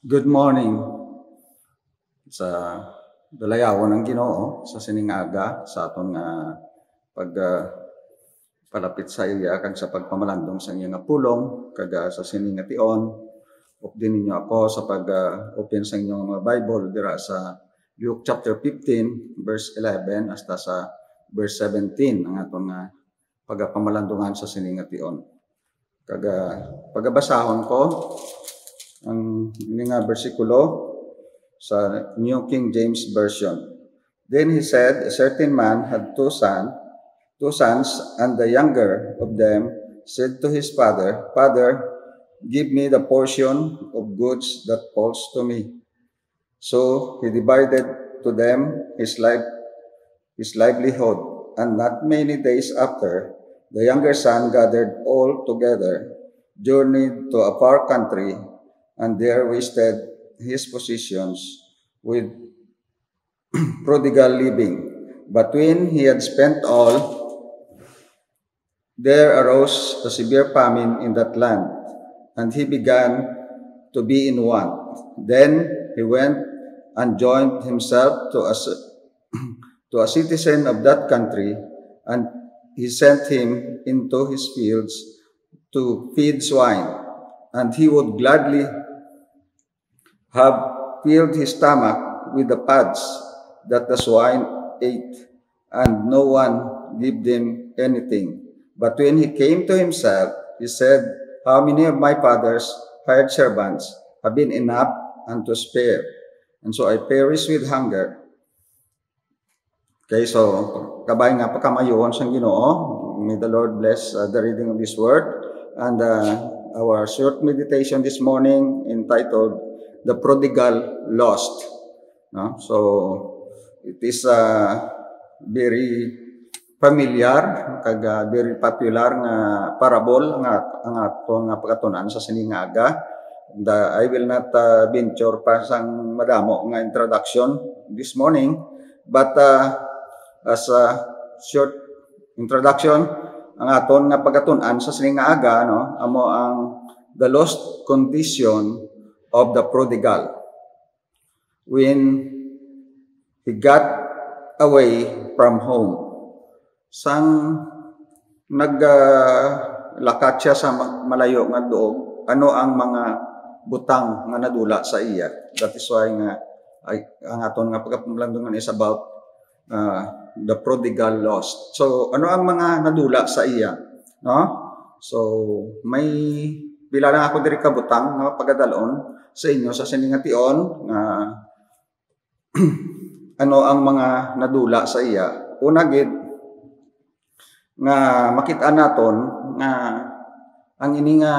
Good morning sa dalayawan ng Ginoo sa sining aga sa aton nga palapit sa iya kag sa pagpamalandong sa iya nga pulong kag sa sining nga tion. Updin ninyo ako sa pag-open sa inyong mga Bible dira sa Luke chapter 15 verse 11 hasta sa verse 17 ang aton nga pagpamalandungan sa sining nga tion. Kag pagabasahon ko ang nga bersikulo sa New King James Version. Then he said, a certain man had two sons, and the younger of them said to his father, Father, give me the portion of goods that falls to me. So he divided to them his livelihood, and not many days after, the younger son gathered all together, journeyed to a far country, and there wasted his possessions with prodigal living. But when he had spent all, there arose a severe famine in that land, and he began to be in want. Then he went and joined himself to a citizen of that country, and he sent him into his fields to feed swine, and he would gladly have filled his stomach with the pods that the swine ate, and no one gave them anything. But when he came to himself, he said, How many of my father's hired servants have been enough and to spare, and so I perish with hunger. Okay, so kabay nga pagkamayon sa Ginoo. May the Lord bless the reading of His Word, and our short meditation this morning entitled The Prodigal Lost. No? So it is very familiar kag very popular nga parable nga ang atong pagkatunan sa sining aga. I will not venture pa sang madamo nga introduction this morning, but as a short introduction, ang aton nga pagkatunan sa sining aga, no, amo ang the lost condition of the prodigal when he got away from home. Sang naglakat siya sa malayo nga doog, ano ang mga butang nga nadula sa iya. That is why nga ang aton nga pagpamalandungan is about the prodigal lost. So ano ang mga nadula sa iya, no? So may pila lang ako diri ka butang nga pagadalon sa inyo sa sining nga tion nga ano ang mga nadula sa iya. Una gid nga makita naton nga ang ini nga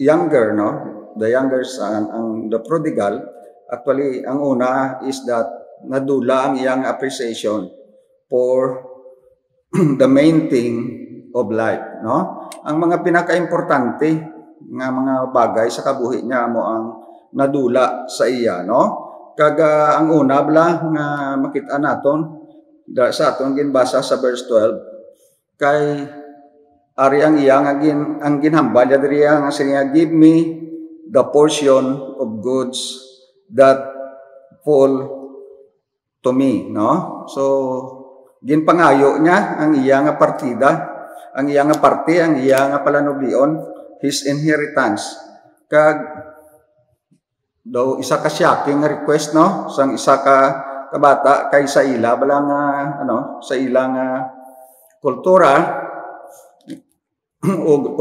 younger, no, the younger son, ang the prodigal, actually ang una is that nadula ang iyang appreciation for the main thing of life, no? Ang mga pinaka-importante nga mga bagay sa kabuhi niya mo ang nadula sa iya, no? Kaga ang una bala nga makita naton sa aton ginbasa sa verse 12 kay ari ang iya nga ang ginhambal diri nga siya, give me the portion of goods that fall to me, no? So ginpangayo niya ang iya nga partida, ang iya nga parte, ang iya nga palanublion, his inheritance. Kag daw isa ka shocking nga request, no, sang isa ka kabata kay sa ila bala nga sa ila nga kultura,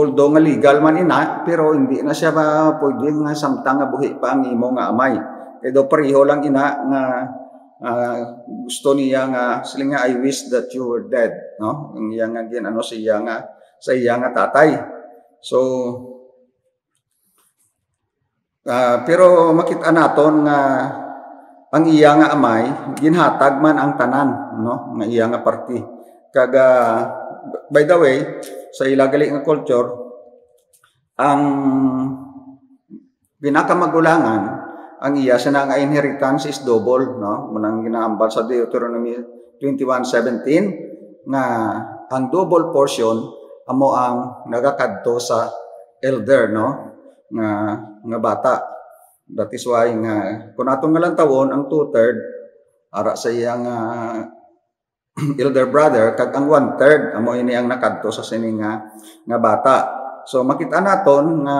although nga legal man ina, pero hindi na siya pwede nga samtang nga buhi pa ang imo nga amay. Kay daw pareho lang ina nga gusto niya nga sila nga, I wish that you were dead, no? Ang iya nga sa iya nga tatay. So pero makita naton nga ang iya nga amay ginhatag man ang tanan, no, nga iya nga parti. Kaga by the way, sa ilagali nga culture, ang pinakamagulangan ang iya sa nga inheritance is double, no? Munang ginaambal sa Deuteronomy 21:17 nga ang double portion amo ang nagakadto sa elder, no, nga bata. That is why nga kun aton nga lang tawon ang 2/3 ara sa iyang elder brother kag ang 1/3 amo ini ang nakadto sa sini nga bata. So makita naton nga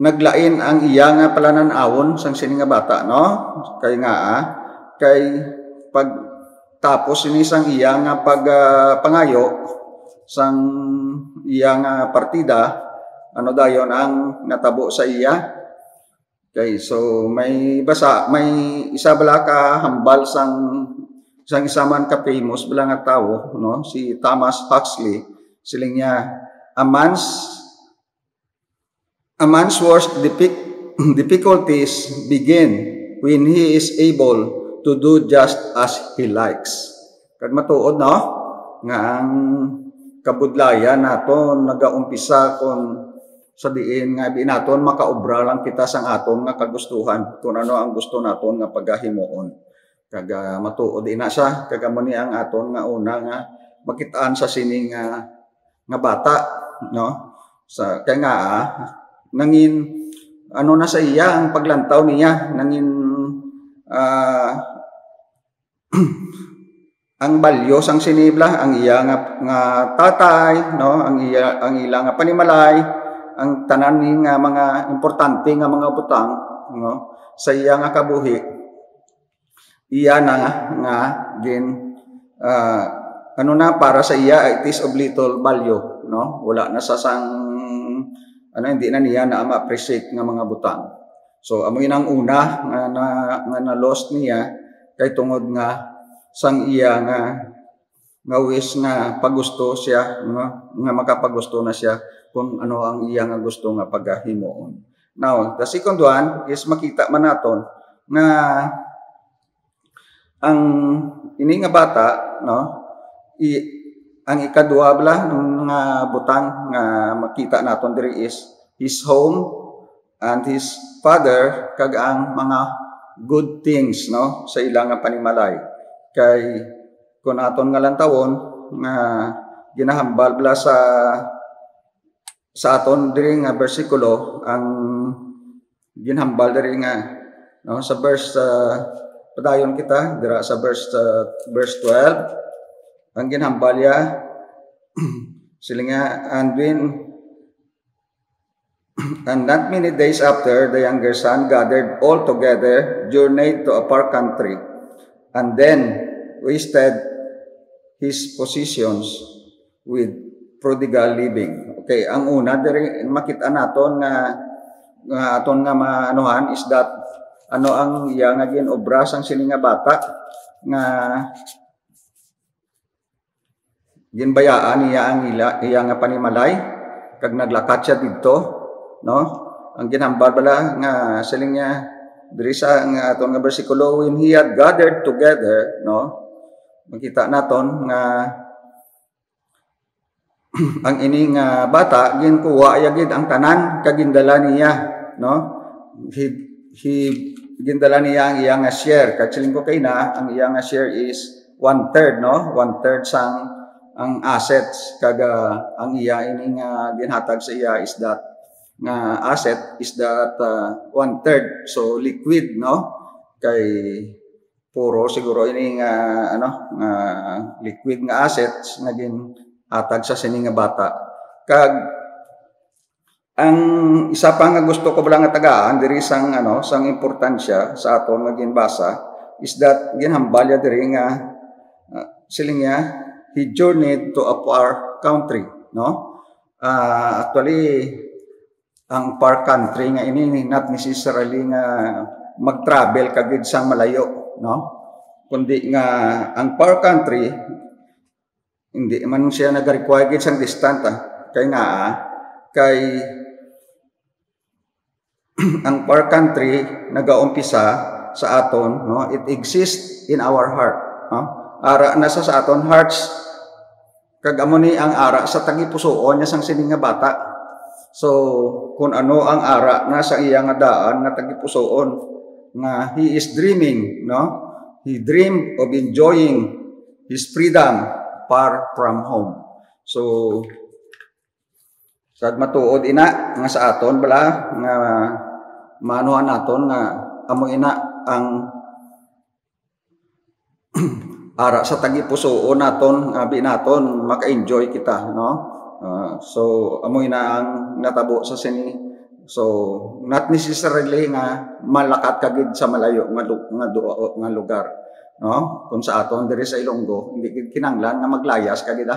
naglain ang iya nga palanan-awon sang sini nga bata, no? Kay nga kay pag tapos ini sang iya nga pangayo sang iya nga partida, ano dayon ang natabo sa iya. Okay, so may isa bala ka hambal sang isa man ka famous bala nga tawo, no? Si Thomas Huxley, siling niya, a man's worst difficulties begin when he is able to do just as he likes. Kag matuod, no? Nga ang kabudlayan naton nagaumpisa kon sa diin nga binaton makaobra lang kita sang aton nga kagustuhan kung ano ang gusto naton nga pagahimuon. Kag matuod ina sa kag amo ni ang aton nga una nga makitaan sa sining nga bata, no? Sa kay nga nangin ano na sa iya ang paglantaw niya nangin ang balyo sang sinibla ang iya nga tatay, no? Ang ila nga panimalay, ang tanan ni nga mga importante nga mga butang, no? Sa iya nga kabuhi iya na nga gin ano na para sa iya it is of little value, no? Wala na sa sang hindi na niya na ma-appreciate nga mga butang. So amo ang una nga na lost niya kay tungod nga sang iya nga wish nga pagusto siya, no? Nga makapagusto na siya kung ano ang iya nga gusto nga pagahimuon. Now, the second one is makita man naton nga ang ini nga bata, no? Ang ikaduha bala nga butang nga makita naton diri is his home and his father kag ang mga good things, no? Sa ilang nga panimalay. Kay kun aton nga lang tawon nga ginahambal bala sa aton diri nga bersikulo ang ginhambal diri nga, no? Sa verse padayon kita dira sa verse 12 ang ginhambal ya sila nga and not many days after the younger son gathered all together, journeyed to a far country, and then wasted his possessions with prodigal living. Okay, ang una diri makita naton nga aton nga maanuhan is that ano ang iya nga ginobra sang sini nga bata nga ginbayaan niya ang iya nga panimalay kag naglakat siya didto, no? Ang ginhambal bala nga siling niya diri sa nga aton nga bersikulo, when he had gathered together, no? Makita naton nga ang ini nga bata ginkuha yagid ang tanan kag gindala niya, no? He gindala niya ang iya nga share. Kag siling ko kay na ang iya nga share is 1/3, no? 1/3 sang ang assets kag ang iya ini nga ginhatag sa iya is that nga asset is that 1/3 so liquid, no? Kay puro siguro ini nga nga liquid nga assets nga ginhatag sa sini nga bata. Kag ang isa pa nga gusto ko bala nga tagaan diri sang sang importansya sa aton nga ginbasa is that ginhambalya diri nga siling niya he journeyed to a far country, no? Actually ang far country nga ini not necessarily nga mag-travel kagid sang malayo, no? Kundi nga ang far country hindi man siya nag-require gid sang distant kay nga kay ang far country nagaumpisa sa aton, no? It exists in our heart, no? Ara nasa sa aton hearts kag amo ni ang ara sa tagipusoon niya sang sining nga bata. So kun ano ang ara nasa iya nga daan nga tagipusoon nga he is dreaming, no? He dreamed of enjoying his freedom far from home. So sad matuod ina nga sa aton bala nga maanuhan naton nga amo ina ang ara sa tagipusoon naton abi naton maka-enjoy kita, no? So amo ina ang natabo sa sini. So not necessarily nga malakat kagid sa malayo nga lugar, no? Kung sa aton diri sa Ilonggo hindi gid kinahanglan nga maglayas kagid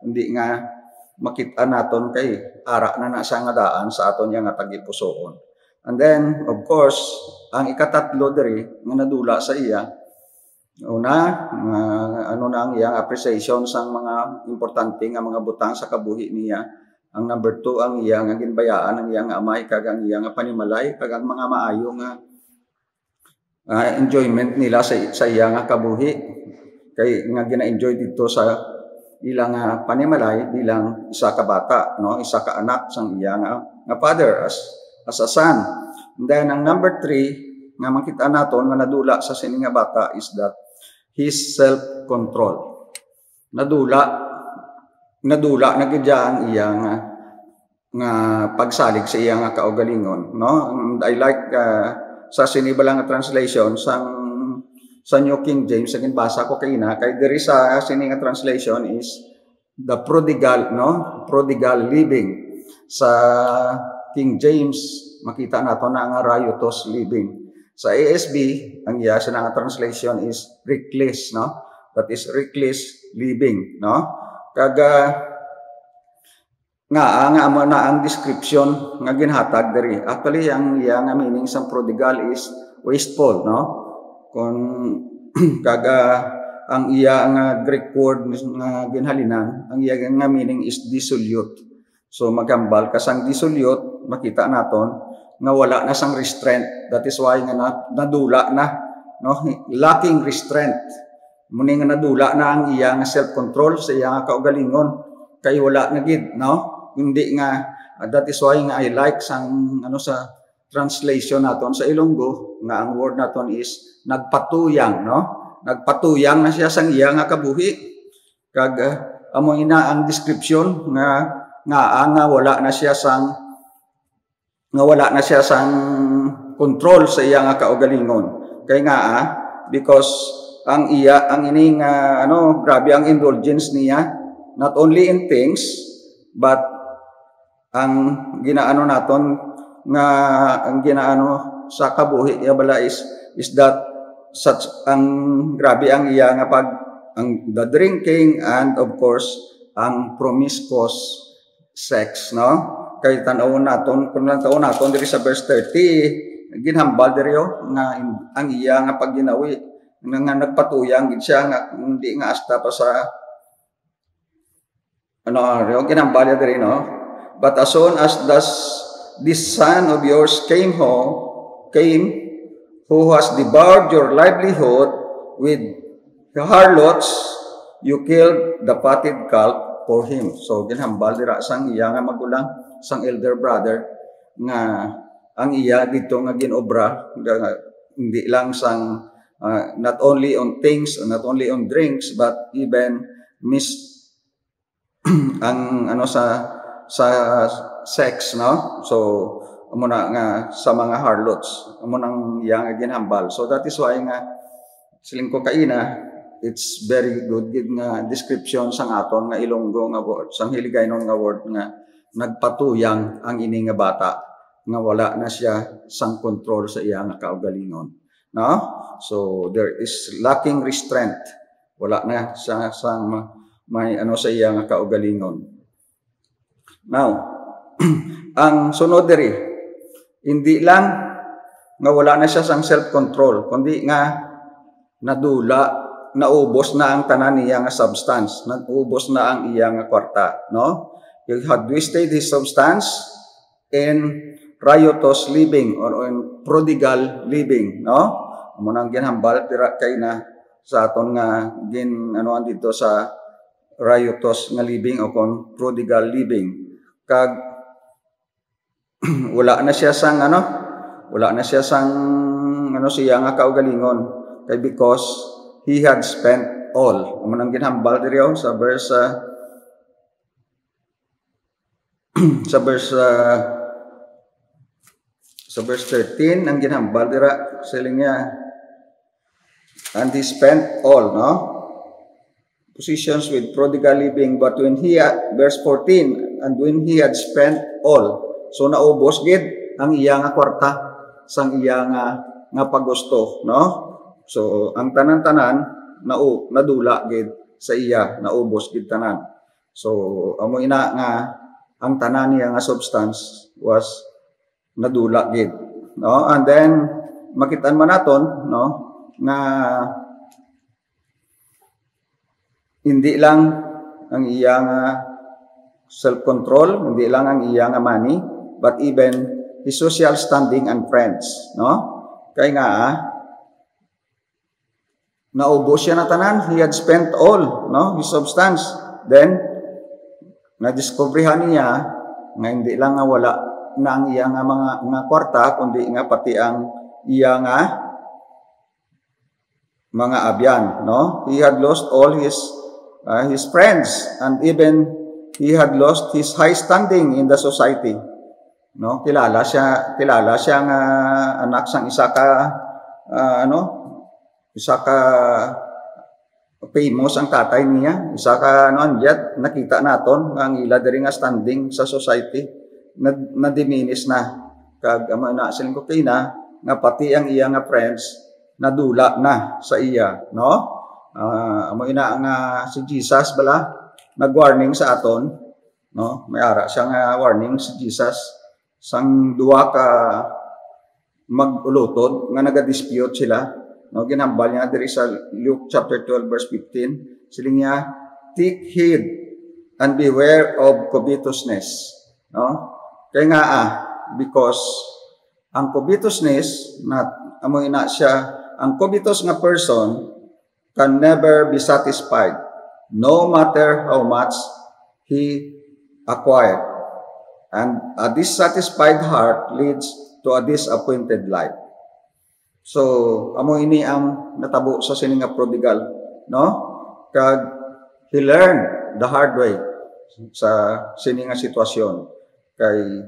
hindi nga makita naton kay ara na sa nga daan sa aton nga tagipusoon. And then of course ang ikatatlo diri nga nadula sa iya una ano na ang iyang appreciation sa mga importante nga mga butang sa kabuhi niya. Ang number 2 ang iyang ginbayaan ang iyang amay kag ang iyang panimalay kag ang mga maayo nga enjoyment nila sa iyang kabuhi kay nga gina-enjoy dito sa ilang panimalay bilang isa ka bata, no? Isa ka anak sang iyang nga father as a son. And then ang number 3 nga makita naton nga nadula sa sini nga bata is that his self-control. Nadula na gid ang iyang nga pagsalig sa iyang kaugalingon, no? And I like sa sinibalang translation sa New King James sa ginbasa ko kay diri sa sini nga translation is the prodigal, no? Prodigal living. Sa King James makita nato na nga riotous living. Sa ASB ang iya sa nga translation is reckless, no? That is reckless living, no? Kaga nga amo na ang description nga ginhatag diri. Actually ang iya nga meaning sa prodigal is wasteful, no? Kung kaga ang iya nga Greek word nga ginhalinan, ang iya nga meaning is dissolute. So magambal kasang dissolute, makita naton nga wala na sang restraint. That is why nga nadula na, no? Lacking restraint. Muni nga nadula na ang iya nga self-control sa iya nga kaugalingon kay wala na gid, no? Hindi nga that is why nga I like sang sa translation naton sa Ilonggo nga ang word naton is nagpatuyang, no? Nagpatuyang na siya sang iya nga kabuhi. Kag amo ina ang description nga wala na siya sang control sa iya nga kaugalingon. Kay because ang ini nga grabe ang indulgence niya not only in things but ang ginaano naton nga ang ginaano sa kabuhi niya bala is that such ang grabe ang iya nga the drinking and of course ang promiscuous sex, no? Kay tan-awon naton kun tan-awon naton diri sa verse 30 ginhambal diri nga ang iya nga pagginawi nga nagpatuyang gid siya nga hindi nga hasta pa sa ginhambal diri, no? But as soon as this son of yours came, who has devoured your livelihood with the harlots, you killed the fatted calf for him. So ginhambal dira sang iya nga magulang, sang elder brother nga ang iya dito nga ginobra hindi lang sang not only on things, not only on drinks, but even ang sa sex, no? So amo na nga sa mga harlots amo nang iya nga ginhambal. So that is why nga siling ko kaina it's very good gid nga description sang aton nga Ilonggo nga word, sang Hiligaynon nga word nga nagpatuyang ang ini nga bata nga wala na siya sang control sa iya nga kaugalingon, no? So there is lacking restraint, wala na siya sang may sa iya nga kaugalingon. Now ang sunod diri hindi lang nga wala na siya sang self-control kundi nga naubos na ang tanan niya nga substance, naubos na ang iya nga kwarta, no? He had wasted his substance in riotous living or in prodigal living, no? Amo nang ginhambal tira kay na sa aton nga dito sa riotous nga living o kon prodigal living. Kag wala na siya sang siya nga kaugalingon kay because he had spent all. Amo nang ginhambal diri sa verse So verse 13, ang ginhambal dira siling niya, and he spent all, no? Positions with prodigal living, but when he had, verse 14, and when he had spent all, so naubos gid ang iya nga kwarta sang iya nga pagusto, no? So ang tanan-tanan nadula gid sa iya, naubos gid tanan. So amo ina nga ang tanan niya nga substance was nadula gid, no? And then makitaan man naton, no, nga hindi lang ang iyang self-control, hindi lang ang iyang money, but even his social standing and friends, no? Kaya nga, naubos siya na tanan, he had spent all, no, his substance. Then, na-discoveryhan niya nga hindi lang nga wala na ang iyang mga kwarta, kundi nga pati ang iyang mga abyan, no? He had lost all his friends, and even he had lost his high standing in the society, no? Kilala siya nga anak sang isa ka famous ang tatay niya, isa ka andiat nakita naton nga ang ila diri nga standing sa society na diminish na kag amo na siling ko kina nga pati ang iya nga friends nadula na sa iya, no? Amo ina nga si Jesus bala nag-warning sa aton, no? May ara siya nga warning si Jesus sang duwa ka mag-ulotod nga naga-dispute sila, no? Ginambal niya diri sa Luke chapter 12 verse 15, siling niya, take heed and beware of covetousness, no? Kaya nga because ang covetousness na amo ina siya, ang covetous nga person can never be satisfied, no matter how much he acquired. And a dissatisfied heart leads to a disappointed life. So, amo ini ang natabo sa sining nga prodigal, no? Kag he learned the hard way sa sining nga sitwasyon. Kay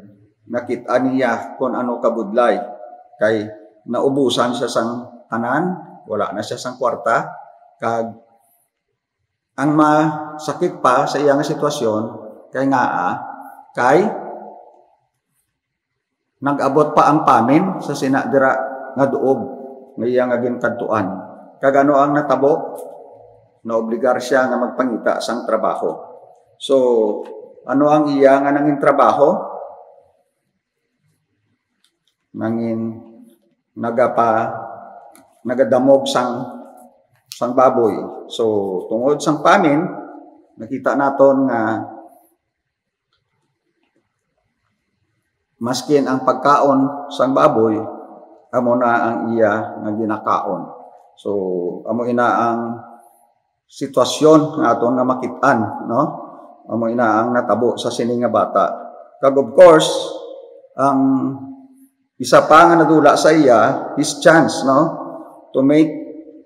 nakita niya kung ano kabudlay. Kay naubusan siya sang tanan, wala na siya sang kwarta. Kag ang masakit pa sa iyang sitwasyon kay kay nag-abot pa ang pamin sa sinadira nga duog nga iyang ginkantuan. Kag ano ang natabo? Naobligar siya nga magpangita sang trabaho. So ano ang iya nga nanging trabaho? Nanging nagadamog sang baboy. So, tungod sang pamin, nakita naton nga maskin ang pagkaon sang baboy, amo na ang iya nga ginakaon. So, amo ina ang sitwasyon nga aton nga makitaan, no? Amo ina ang natabo sa sining nga bata. Kag of course, ang isa pa nga nadula sa iya, his chance, no, to make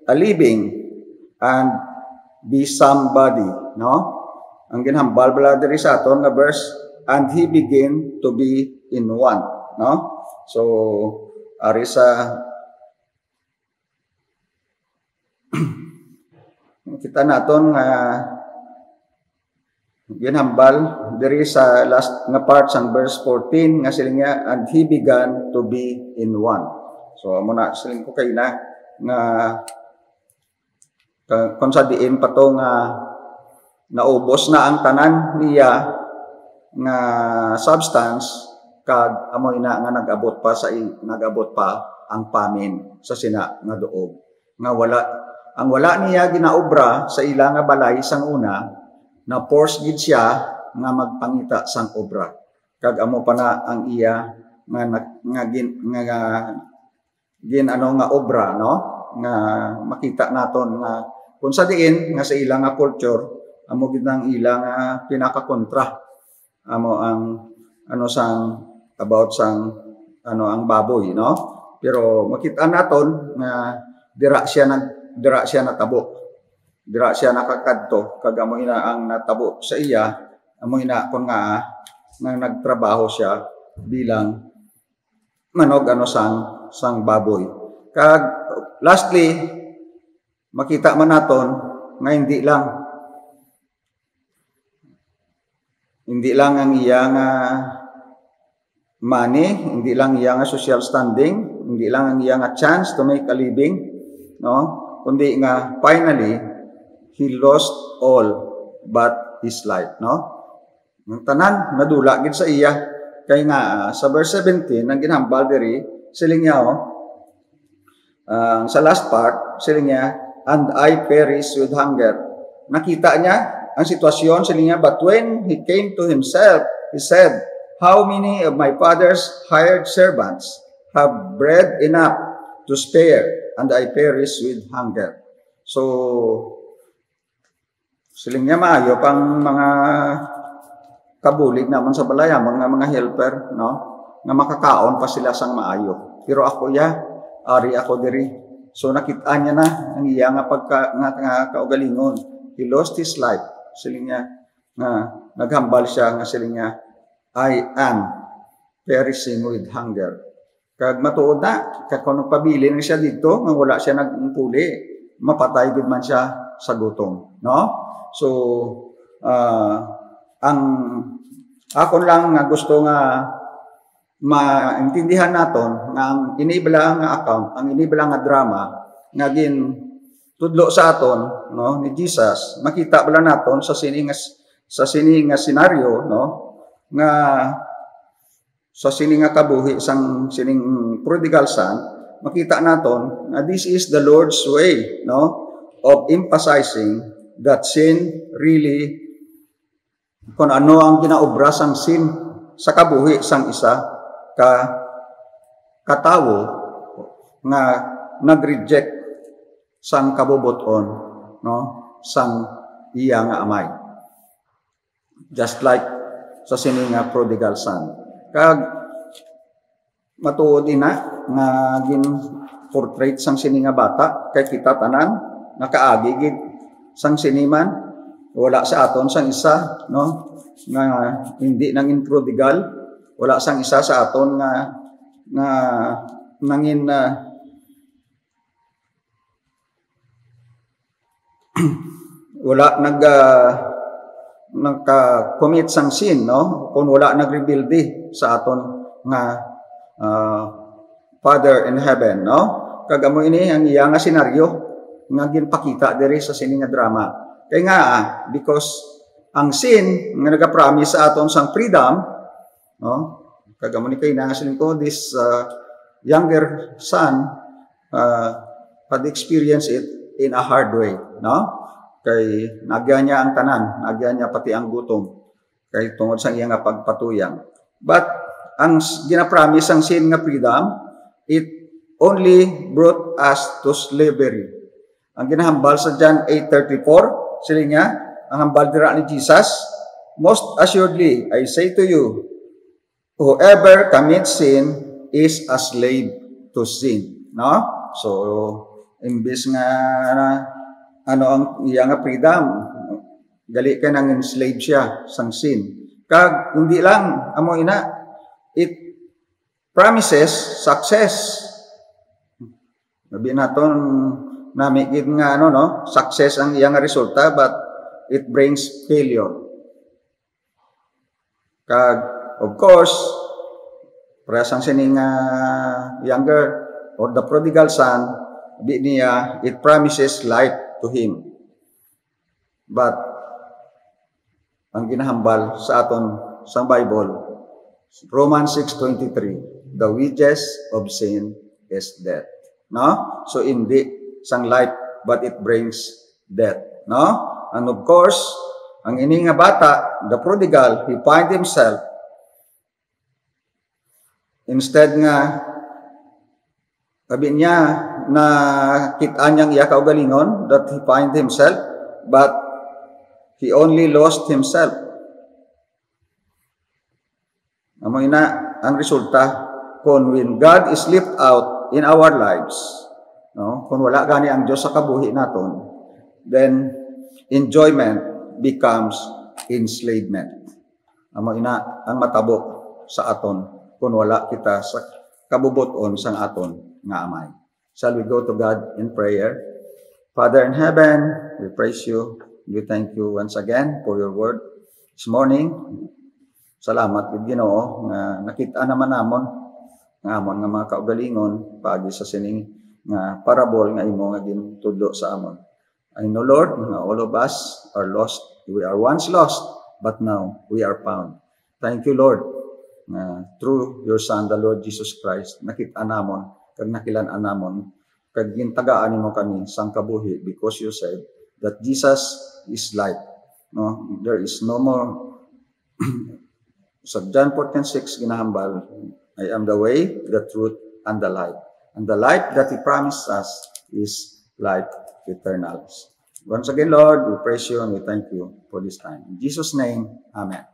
a living and be somebody, no? Ang ginhambal bala diri sa aton nga verse, and he began to be in one, no? So ari sa kita naton nga ginhambal diri sa last nga part sang verse 14 nga siling niya, and he began to be in one. So amo na siling ko kay na nga kung sa diin pa to nga naubos na ang tanan niya nga substance, kag amo ina nga nag-abot pa ang pamin sa sina nga duog nga wala niya ginaobra sa ila nga balay sang una, na force gid siya nga magpangita sang obra. Kag amo pa na ang iya nga obra, no? Nga makita naton nga kung sa diin nga sa ilang nga culture, amo gid ang ilang pinakakontra. Amo ang about sang ang baboy, no? Pero makita naton nga dira siya natabo. Dira siya nakakadto, kag amo ina ang natabo sa iya, amo ina kun nga nagtrabaho siya bilang manog ano sang baboy. Kag lastly makita man naton nga hindi lang ang iyang money, hindi lang iyang social standing, hindi lang ang iyang chance to make a living, no? Kundi nga finally he lost all but his life, no? Ang tanan nadula gid sa iya kay nga sa verse 17 ang ginhambal diri siling niya sa last part siling niya, and I perish with hunger. Nakita niya ang sitwasyon siling niya, but when he came to himself he said, how many of my father's hired servants have bread enough to spare, and I perish with hunger. So siling niya maayo pang mga kabulig naman sa balaya, mga helper, no? Nga makakaon pa sila sang maayo. Pero ako ari ako diri. So nakita niya na ang iya nga kaugalingon. He lost his life. Siling niya nga naghambal siya nga siling niya, I am perishing with hunger. Kag matuod na, kag kung pabili na siya dito, nga wala siya nagpuli, mapatay gid man siya sa gutom, no? So ang akon lang nga gusto nga maintindihan naton nga ang inibala nga account, ang inibala nga drama nga tudlo sa aton, no, ni Jesus, makita bala naton sa sining nga senaryo, no, nga sa sining nga kabuhi sang sining prodigal son, makita naton nga this is the Lord's way, no, of emphasizing that sin really, kung ano ang ginaobra sang sin sa kabuhi sang isa katawo nga nag-reject sang kabubuton, no, sang iya nga amay, just like sa sining nga prodigal son. Kag matuod ina nga gin portrait sang sining nga bata kay kita tanan nakaagi gid sang siniman. Wala sa aton sang isa, no, nga hindi nangin prodigal, wala sang isa sa aton nga nangin wala nagka-commit sang sin, no, kung wala nagrebuildi sa aton nga Father in heaven, no. Kagamo ini ang iya nga senaryo nga ginpakita diri sa sining nga drama. Kaya nga, because ang sin nga nagapromise sa aton sang freedom, no, kagamo ni kay nangasin ko, this younger son had experienced it in a hard way, no? Kay nagya niya ang tanan, nagya niya pati ang gutom, kay tungod sa iya nga pagpatuyang. But ang ginapromise ang sin nga freedom, it only brought us to slavery. Ang ginahambal sa John 8:34, sila niya, ang hambal dira ni Jesus, most assuredly, I say to you, whoever commits sin is a slave to sin. No? So, imbis nga, ano ang iya nga freedom, gali ka nang enslave siya sang sin. Kag, hindi lang, amo ina, it promises success. Sabi naton, namigid nga no, success ang iyang resulta, but it brings failure. Kag of course presang sining younger or the prodigal son, di niya, it promises life to him, but ang ginahambal sa aton sa Bible, Romans 6:23, the wages of sin is death, no? So hindi sang life, but it brings death, no? And of course, ang ini nga bata, the prodigal, he find himself, instead nga sabi niya na kitaan niyang iya kaugalingon, that he find himself, but he only lost himself. Amo ina ang resulta kung when God is left out in our lives, no, kung wala gani ang Dios sa kabuhi naton, then enjoyment becomes enslavement. Amo ina ang matabo sa aton kung wala kita sa kabubuton sang aton nga amay. Shall we go to God in prayer? Father in heaven, we praise you. We thank you once again for your word this morning. Salamat gid Ginoo nga nakita naman namon nga amon nga mga kaugalingon paagi sa sining nga parabol nga imo nga gintudlo sa amon. I know, Lord, nga all of us are lost. We are once lost, but now we are found. Thank you, Lord, through your Son, the Lord Jesus Christ, nakita namon, kag nakilan-an namon, kag gintagaan nimo kami sang kabuhi because you said that Jesus is light. No, there is no more. Sa John 14:6 ginahambal, I am the way, the truth, and the light. And the light that He promised us is life eternal. Once again, Lord, we praise you and we thank you for this time. In Jesus' name, amen.